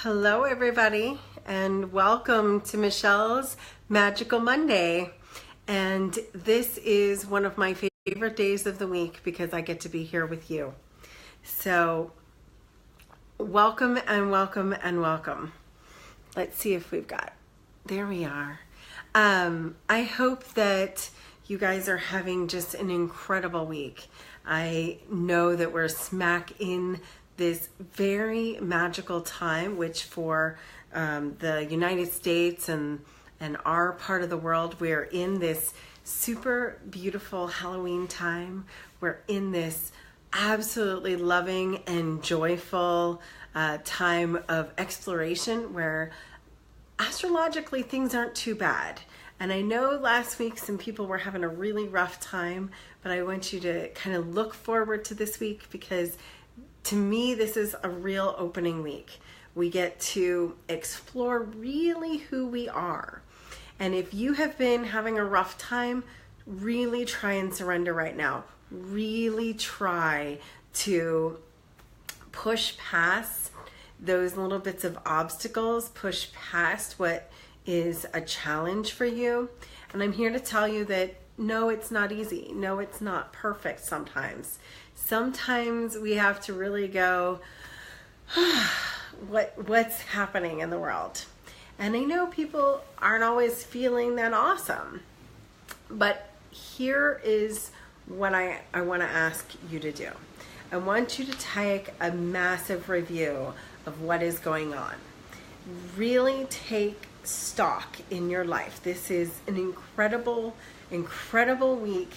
Hello, everybody, and welcome to Michelle's Magical Monday. And this is one of my favorite days of the week because I get to be here with you. So, welcome and welcome and welcome. Let's see if we've got, there we are. I hope that you guys are having just an incredible week. I know that we're smack in this very magical time, which for the United States and our part of the world, we're in this super beautiful Halloween time. We're in this absolutely loving and joyful time of exploration where astrologically things aren't too bad. And I know last week some people were having a really rough time, but I want you to kind of look forward to this week because to me, this is a real opening week. We get to explore really who we are. And if you have been having a rough time, really try and surrender right now. Really try to push past those little bits of obstacles, push past what is a challenge for you. And I'm here to tell you that no, it's not easy. No, it's not perfect sometimes. Sometimes we have to really go, what's happening in the world? And I know people aren't always feeling that awesome. But here is what I want to ask you to do. I want you to take a massive review of what is going on. Really take stock in your life. This is an incredible week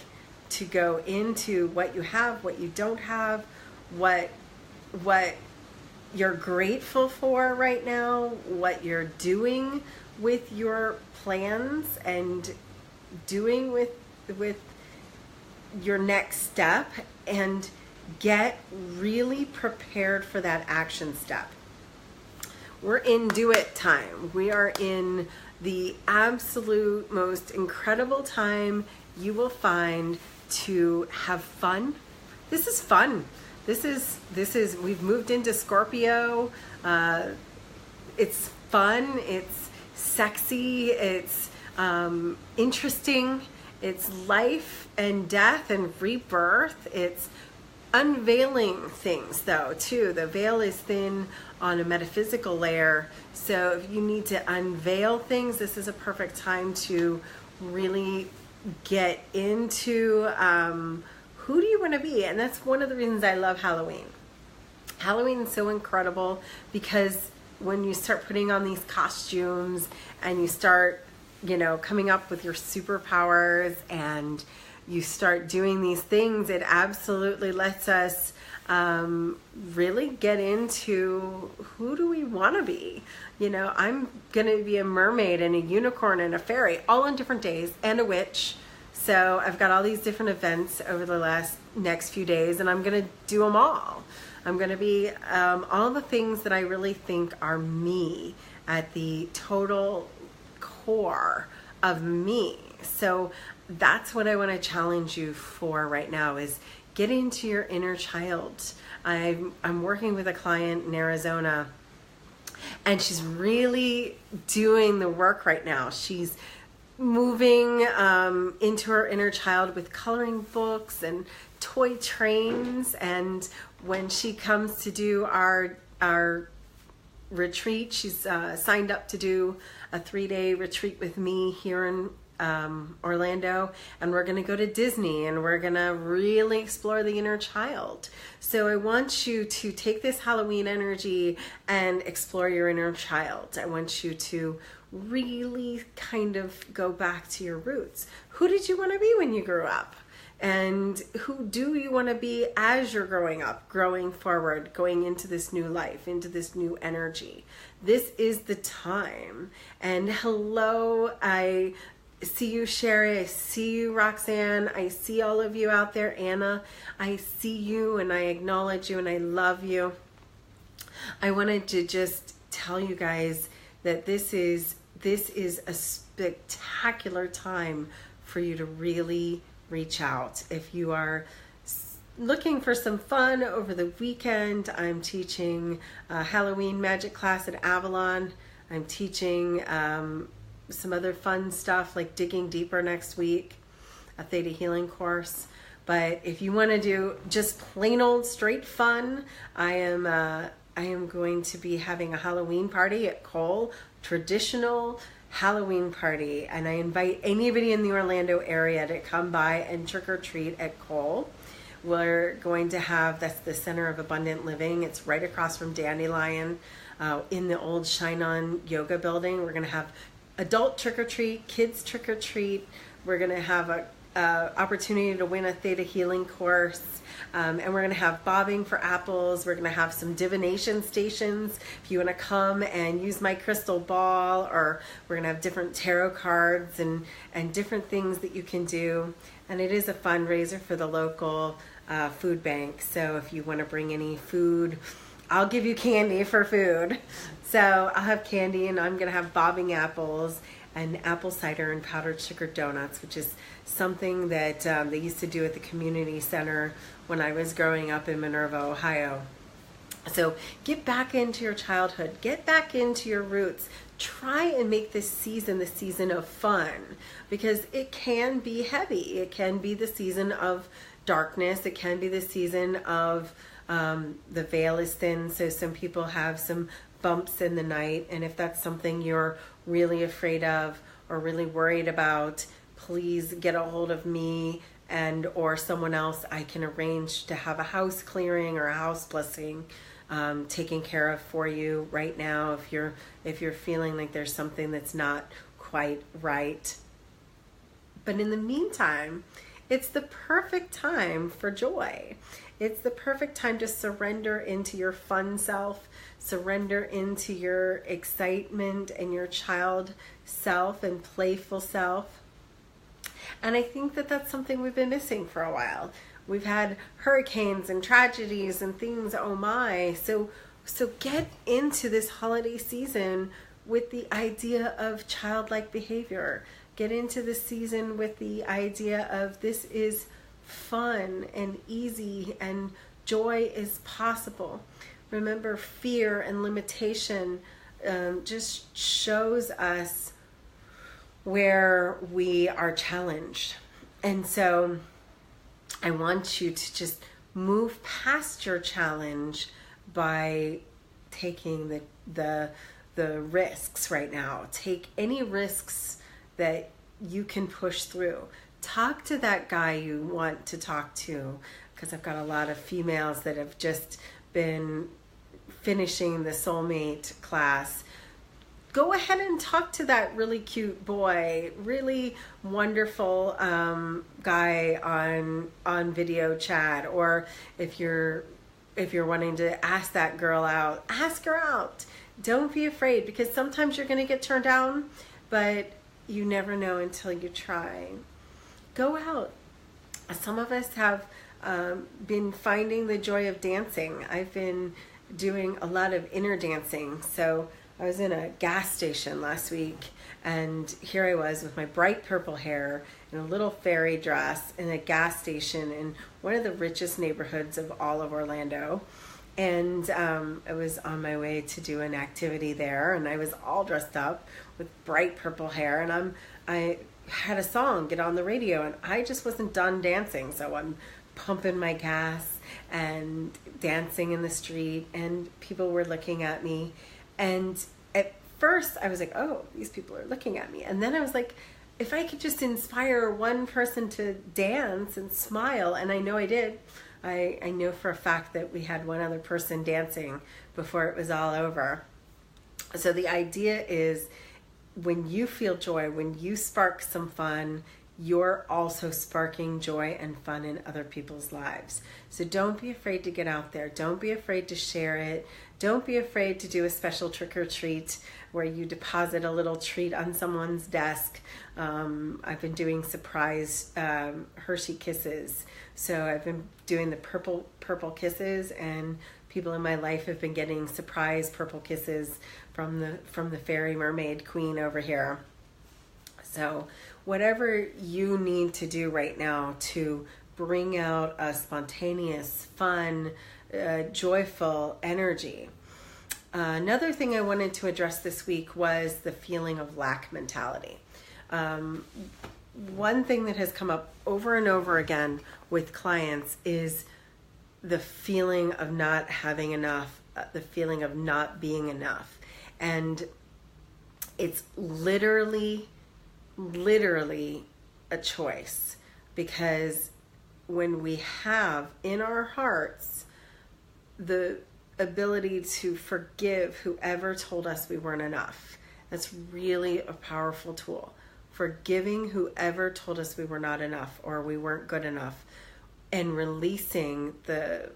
to go into what you have, what you don't have, what you're grateful for right now, what you're doing with your plans and doing with your next step, and get really prepared for that action step. We're in do it time. We are in the absolute most incredible time you will find to have fun. This is fun. This is we've moved into Scorpio. It's fun, it's sexy, it's interesting, it's life and death and rebirth. It's unveiling things though too. The veil is thin on a metaphysical layer, so if you need to unveil things, this is a perfect time to really get into who do you want to be. And that's one of the reasons I love Halloween. Halloween is so incredible because when you start putting on these costumes and you start, coming up with your superpowers and you start doing these things, it absolutely lets us really get into who do we want to be. I'm going to be a mermaid and a unicorn and a fairy all on different days, and a witch. So I've got all these different events over the next few days, and I'm going to do them all. I'm going to be all the things that I really think are me at the total core of me. So that's what I want to challenge you for right now, is get into your inner child. I'm working with a client in Arizona, and she's really doing the work right now. She's moving into her inner child with coloring books and toy trains. And when she comes to do our retreat, she's signed up to do a 3-day retreat with me here in Orlando, and we're going to go to Disney, and we're going to really explore the inner child. So I want you to take this Halloween energy and explore your inner child. I want you to really kind of go back to your roots. Who did you want to be when you grew up? And who do you want to be as you're growing up, growing forward, going into this new life, into this new energy? This is the time. And hello, I see you, Sherry. I see you, Roxanne. I see all of you out there. Anna, I see you and I acknowledge you and I love you. I wanted to just tell you guys that this is a spectacular time for you to really reach out. If you are looking for some fun over the weekend, I'm teaching a Halloween magic class at Avalon. I'm teaching some other fun stuff like digging deeper next week, a theta healing course. But if you want to do just plain old straight fun, I am going to be having a Halloween party at Cole, traditional Halloween party, and I invite anybody in the Orlando area to come by and trick or treat at Cole. We're going to have, that's the Center of Abundant Living. It's right across from Dandelion in the old Shine On Yoga building. We're going to have adult trick or treat, kids trick or treat. We're going to have a opportunity to win a theta healing course, and we're going to have bobbing for apples. We're going to have some divination stations if you want to come and use my crystal ball, or we're going to have different tarot cards and different things that you can do. And it is a fundraiser for the local food bank. So if you want to bring any food, I'll give you candy for food. So I'll have candy, and I'm going to have bobbing apples and apple cider and powdered sugar donuts, which is something that they used to do at the community center when I was growing up in Minerva, Ohio. So get back into your childhood, get back into your roots. Try and make this season the season of fun, because it can be heavy. It can be the season of darkness. It can be the season of the veil is thin, so some people have some bumps in the night. And if that's something you're really afraid of or really worried about, please get a hold of me and or someone else. I can arrange to have a house clearing or a house blessing taken care of for you right now if you're feeling like there's something that's not quite right. But in the meantime, it's the perfect time for joy. It's the perfect time to surrender into your fun self, surrender into your excitement and your child self and playful self. And I think that that's something we've been missing for a while. We've had hurricanes and tragedies and things, oh my. So get into this holiday season with the idea of childlike behavior. Get into the season with the idea of this is fun and easy and joy is possible. Remember, fear and limitation just shows us where we are challenged. And so I want you to just move past your challenge by taking the risks right now. Take any risks that you can push through. Talk to that guy you want to talk to, because I've got a lot of females that have just been finishing the soulmate class. Go ahead and talk to that really cute boy, really wonderful guy on video chat. Or if you're wanting to ask that girl out, ask her out. Don't be afraid, because sometimes you're going to get turned down, but you never know until you try. Go out. Some of us have been finding the joy of dancing. I've been doing a lot of inner dancing. So I was in a gas station last week, and here I was with my bright purple hair in a little fairy dress in a gas station in one of the richest neighborhoods of all of Orlando. And I was on my way to do an activity there, and I was all dressed up with bright purple hair, and I had a song get on the radio, and I just wasn't done dancing. So I'm pumping my gas and dancing in the street, and people were looking at me. And at first I was like, oh, these people are looking at me. And then I was like, if I could just inspire one person to dance and smile, and I know I did. I know for a fact that we had one other person dancing before it was all over. So the idea is, when you feel joy, when you spark some fun, you're also sparking joy and fun in other people's lives. So don't be afraid to get out there. Don't be afraid to share it. Don't be afraid to do a special trick or treat where you deposit a little treat on someone's desk. I've been doing surprise Hershey Kisses. So I've been doing the purple kisses, and people in my life have been getting surprise purple kisses from the fairy mermaid queen over here. So whatever you need to do right now to bring out a spontaneous, fun, joyful energy. Another thing I wanted to address this week was the feeling of lack mentality. One thing that has come up over and over again with clients is the feeling of not having enough, the feeling of not being enough. And it's literally a choice, because when we have in our hearts the ability to forgive whoever told us we weren't enough, that's really a powerful tool. Forgiving whoever told us we were not enough or we weren't good enough, and releasing the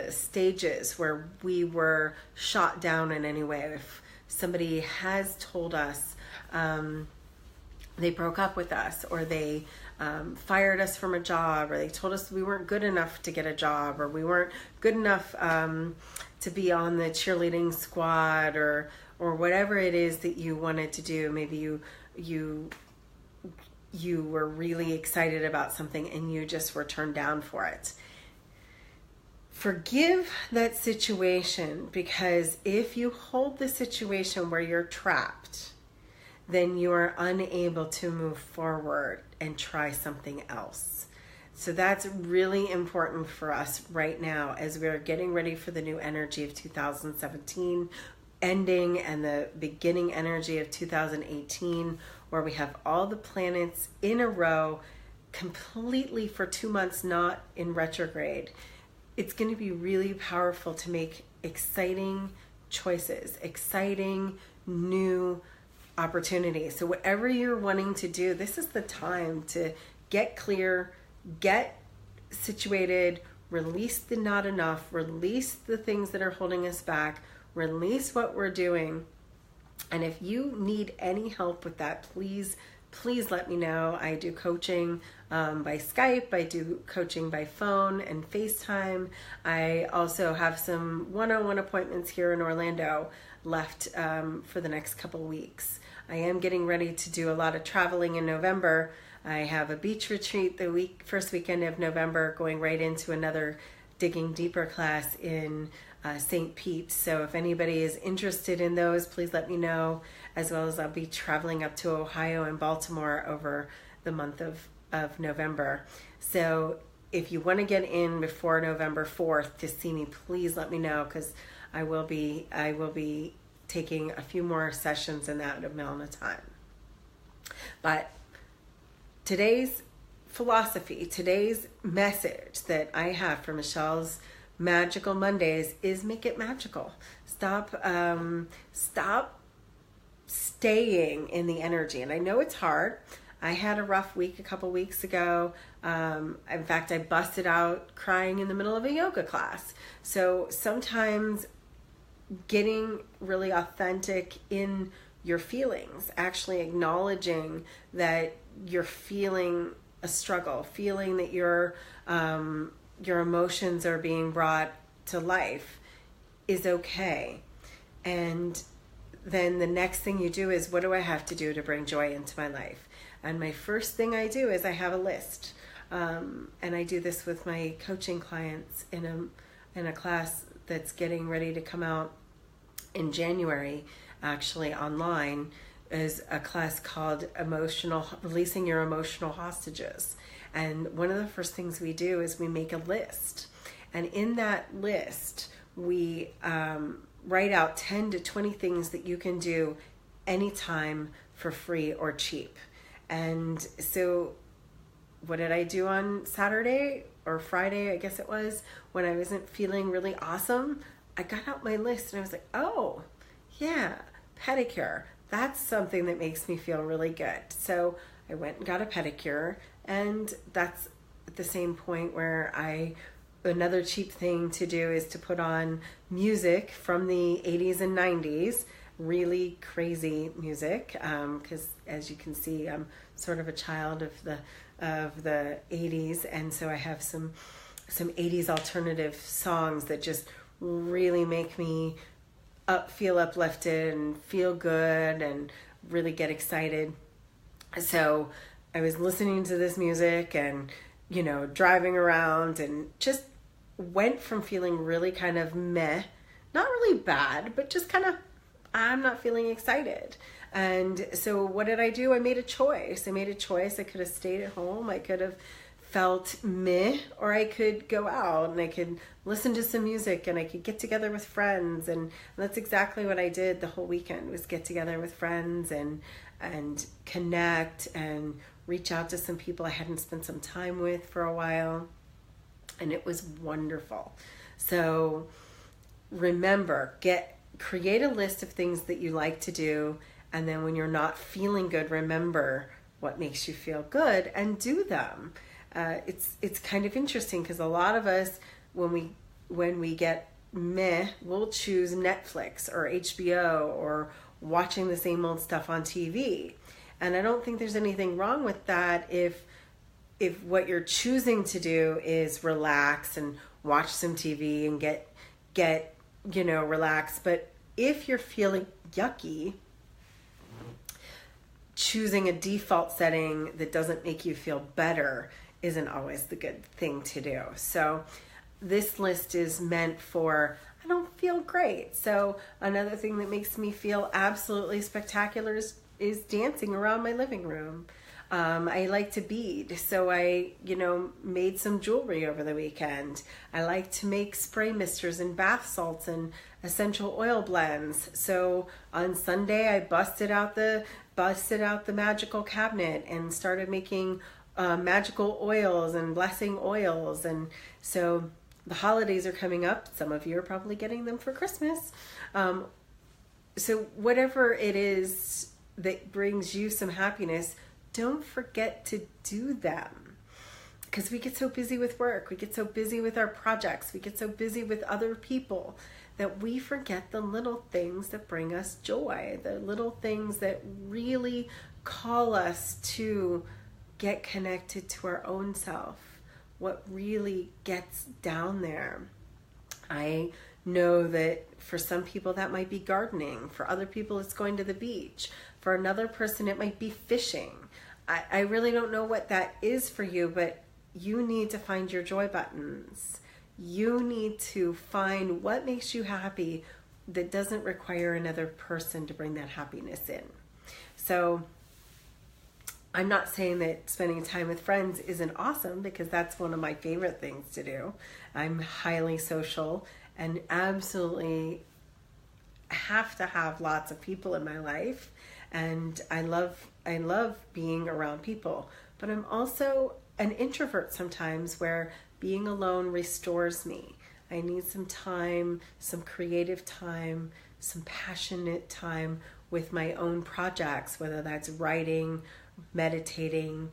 stages where we were shot down in any way. If somebody has told us they broke up with us, or they fired us from a job, or they told us we weren't good enough to get a job, or we weren't good enough to be on the cheerleading squad, or whatever it is that you wanted to do. Maybe you were really excited about something and you just were turned down for it. Forgive that situation, because if you hold the situation where you're trapped, then you are unable to move forward and try something else. So that's really important for us right now as we're getting ready for the new energy of 2017 ending and the beginning energy of 2018, where we have all the planets in a row completely for 2 months, not in retrograde. It's going to be really powerful to make exciting choices, exciting new opportunities. So whatever you're wanting to do, this is the time to get clear, get situated, release the not enough, release the things that are holding us back, release what we're doing. And if you need any help with that, please let me know. I do coaching by Skype. I do coaching by phone and FaceTime. I also have some one-on-one appointments here in Orlando left for the next couple weeks. I am getting ready to do a lot of traveling in November. I have a beach retreat the first weekend of November, going right into another Digging Deeper class in St. Pete. So if anybody is interested in those, please let me know, as well as I'll be traveling up to Ohio and Baltimore over the month of November. So if you want to get in before November 4th to see me, please let me know, because I will be taking a few more sessions in that amount of time. But today's philosophy, today's message that I have for Michelle's Magical Mondays is make it magical. Stop staying in the energy. And I know it's hard. I had a rough week a couple weeks ago. In fact, I busted out crying in the middle of a yoga class. So sometimes getting really authentic in your feelings, actually acknowledging that you're feeling a struggle, feeling that your emotions are being brought to life, is okay. And then the next thing you do is, what do I have to do to bring joy into my life? And my first thing I do is I have a list. And I do this with my coaching clients in a class that's getting ready to come out in January, actually online, is a class called Releasing Your Emotional Hostages. And one of the first things we do is we make a list. And in that list, we write out 10 to 20 things that you can do anytime for free or cheap. And so what did I do on Saturday or Friday, I guess it was, when I wasn't feeling really awesome? I got out my list and I was like, oh, yeah, pedicure. That's something that makes me feel really good. So I went and got a pedicure, and that's at the same point where another cheap thing to do is to put on music from the 80s and 90s, really crazy music, because as you can see, I'm sort of a child of the 80s, and so I have some 80s alternative songs that just really make me feel uplifted and feel good and really get excited. So I was listening to this music and driving around and just went from feeling really kind of meh, not really bad, but just kind of, I'm not feeling excited. And so what did I do? I made a choice. I could have stayed at home. I could have felt meh, or I could go out and I could listen to some music and I could get together with friends. And that's exactly what I did the whole weekend, was get together with friends and connect and reach out to some people I hadn't spent some time with for a while. And it was wonderful. So remember, create a list of things that you like to do. And then when you're not feeling good, remember what makes you feel good and do them. It's kind of interesting because a lot of us, when we get meh, we'll choose Netflix or HBO or watching the same old stuff on TV. And I don't think there's anything wrong with that if what you're choosing to do is relax and watch some TV and get relaxed. But if you're feeling yucky, choosing a default setting that doesn't make you feel better isn't always the good thing to do. So this list is meant for, I don't feel great. So another thing that makes me feel absolutely spectacular is dancing around my living room. I like to bead, so I, made some jewelry over the weekend. I like to make spray misters and bath salts and essential oil blends. So on Sunday, I busted out the magical cabinet and started making magical oils and blessing oils. And so the holidays are coming up. Some of you are probably getting them for Christmas. So whatever it is that brings you some happiness, don't forget to do them, because we get so busy with work, we get so busy with our projects, we get so busy with other people that we forget the little things that bring us joy, the little things that really call us to get connected to our own self, what really gets down there. I know that for some people that might be gardening, for other people it's going to the beach, for another person it might be fishing. I really don't know what that is for you, but you need to find your joy buttons. You need to find what makes you happy that doesn't require another person to bring that happiness in. So I'm not saying that spending time with friends isn't awesome, because that's one of my favorite things to do. I'm highly social and absolutely have to have lots of people in my life, and I love being around people. But I'm also an introvert sometimes, where being alone restores me. I need some time, some creative time, some passionate time with my own projects, whether that's writing, meditating,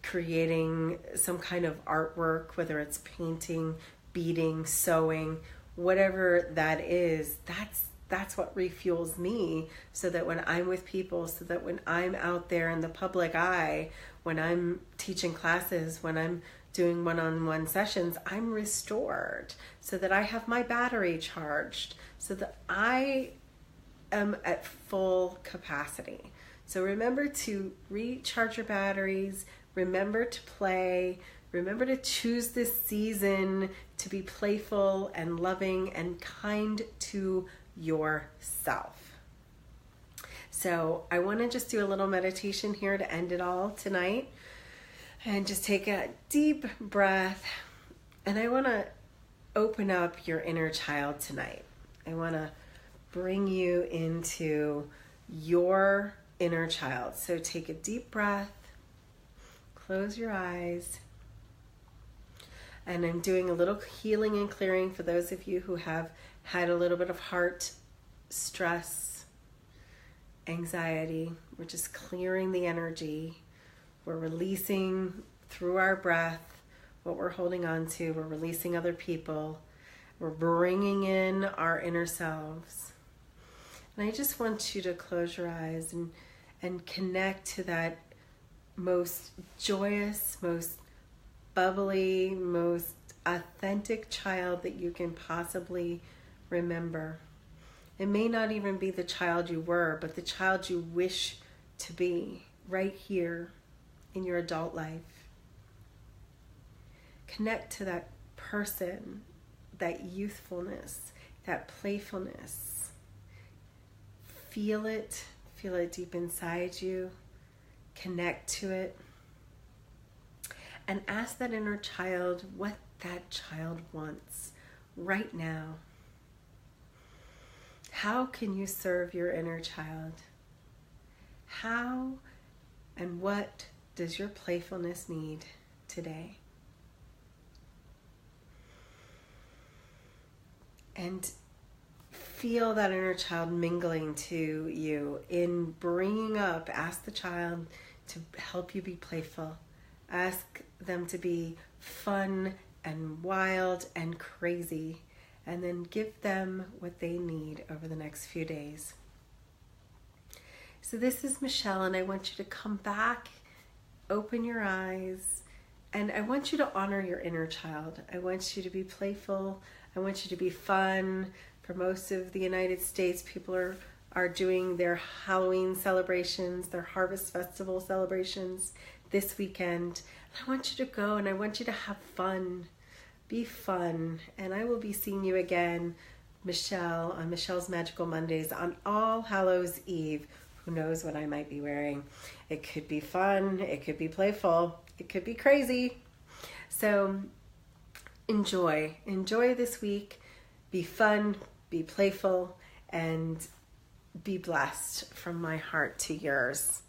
creating some kind of artwork, whether it's painting, beading, sewing, whatever that is. That's what refuels me, so that when I'm with people, so that when I'm out there in the public eye, when I'm teaching classes, when I'm doing one-on-one sessions, I'm restored, so that I have my battery charged, so that I am at full capacity. So remember to recharge your batteries, remember to play, remember to choose this season to be playful and loving and kind to yourself. So I want to just do a little meditation here to end it all tonight, and just take a deep breath. And I want to open up your inner child tonight. I want to bring you into your inner child. So take a deep breath, close your eyes, and I'm doing a little healing and clearing for those of you who have had a little bit of heart stress, anxiety. We're just clearing the energy. We're releasing through our breath what we're holding on to. We're releasing other people. We're bringing in our inner selves. And I just want you to close your eyes and connect to that most joyous, most bubbly, most authentic child that you can possibly remember. It may not even be the child you were, but the child you wish to be right here in your adult life. Connect to that person, that youthfulness, that playfulness. Feel it deep inside you. Connect to it. And ask that inner child what that child wants right now. How can you serve your inner child? How and what does your playfulness need today? And feel that inner child mingling to you in bringing up. Ask the child to help you be playful. Ask them to be fun and wild and crazy, and then give them what they need over the next few days. So this is Michelle, and I want you to come back, open your eyes, and I want you to honor your inner child. I want you to be playful. I want you to be fun. For most of the United States, people are doing their Halloween celebrations, their Harvest Festival celebrations this weekend. I want you to go and I want you to have fun. Be fun. And I will be seeing you again, Michelle, on Michelle's Magical Mondays on All Hallows Eve. Who knows what I might be wearing? It could be fun. It could be playful. It could be crazy. So enjoy this week. Be fun, be playful, and be blessed from my heart to yours.